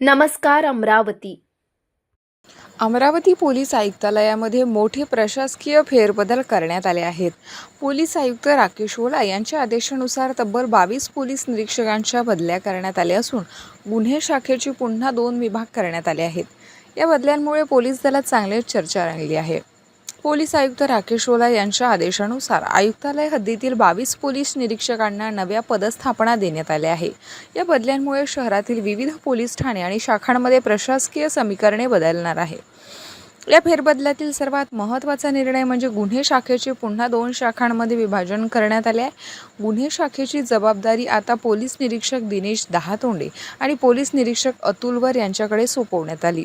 नमस्कार अमरावती. अमरावती पोलीस आयुक्तालयामध्ये मोठे प्रशासकीय फेरबदल करण्यात आले आहेत. पोलीस आयुक्त राकेश ओला यांच्या आदेशानुसार तब्बल 22 पोलीस निरीक्षकांच्या बदल्या करण्यात आल्या असून गुन्हे शाखेची पुन्हा 2 विभाग करण्यात आले आहेत. या बदल्यांमुळे पोलीस दलात चांगलीच चर्चा रंगली आहे. पोलीस आयुक्त राकेश ओला यांच्या आदेशानुसार आयुक्तालय हद्दीतील 22 पोलीस निरीक्षकांना नव्या पदस्थापना देण्यात आल्या आहे. या बदल्यांमुळे शहरातील विविध पोलीस ठाणे आणि शाखांमध्ये प्रशासकीय समीकरणे बदलणार आहे. या फेरबदलातील सर्वात महत्त्वाचा निर्णय म्हणजे गुन्हे शाखेचे पुन्हा 2 शाखांमध्ये विभाजन करण्यात आले आहे. गुन्हे शाखेची जबाबदारी आता पोलीस निरीक्षक दिनेश दहातोंडे आणि पोलीस निरीक्षक अतुल वर यांच्याकडे सोपवण्यात आली.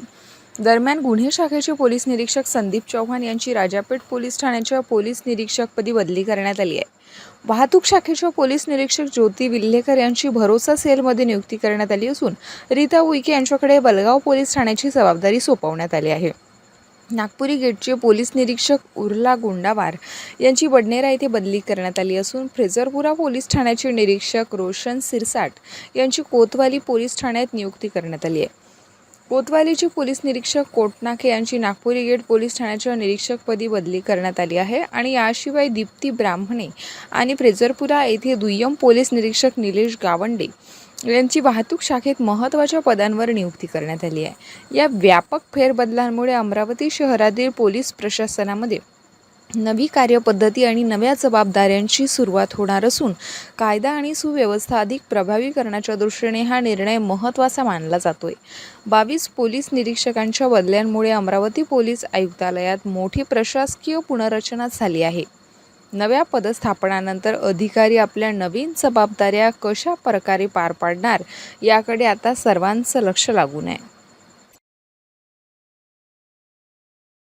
दरम्यान गुन्हे शाखेचे पोलीस निरीक्षक संदीप चौहान यांची राजापेठ पोलीस ठाण्याच्या पोलीस निरीक्षकपदी बदली करण्यात आली आहे. वाहतूक शाखेच्या पोलीस निरीक्षक ज्योती विल्हेकर यांची भरोसा सेलमध्ये नियुक्ती करण्यात आली असून रीता उईके यांच्याकडे बलगाव पोलीस ठाण्याची जबाबदारी सोपवण्यात आली आहे. नागपुरी गेटचे पोलीस निरीक्षक उर्ला गुंडावार यांची बडनेरा येथे बदली करण्यात आली असून फ्रेझरपुरा पोलीस ठाण्याचे निरीक्षक रोशन सिरसाट यांची कोतवाली पोलीस ठाण्यात नियुक्ती करण्यात आली आहे. कोतवालीचे पोलीस निरीक्षक कोटनाके यांची नागपुरी गेट पोलीस ठाण्याच्या निरीक्षकपदी बदली करण्यात आली आहे आणि याशिवाय दीप्ती ब्राह्मणे आणि फ्रेझरपुरा येथे दुय्यम पोलीस निरीक्षक निलेश गावंडे यांची वाहतूक शाखेत महत्त्वाच्या पदांवर नियुक्ती करण्यात आली आहे. या व्यापक फेरबदलांमुळे अमरावती शहरातील पोलीस प्रशासनामध्ये नवी कार्यपद्धती आणि नव्या जबाबदाऱ्यांची सुरुवात होणार असून कायदा आणि सुव्यवस्था अधिक प्रभावी करण्याच्या दृष्टीने हा निर्णय महत्त्वाचा मानला जातोय. 22 पोलीस निरीक्षकांच्या बदल्यांमुळे अमरावती पोलीस आयुक्तालयात मोठी प्रशासकीय पुनर्रचना झाली आहे. नव्या पदस्थापनानंतर अधिकारी आपल्या नवीन जबाबदाऱ्या कशा प्रकारे पार पाडणार याकडे आता सर्वांचं लक्ष लागून आहे.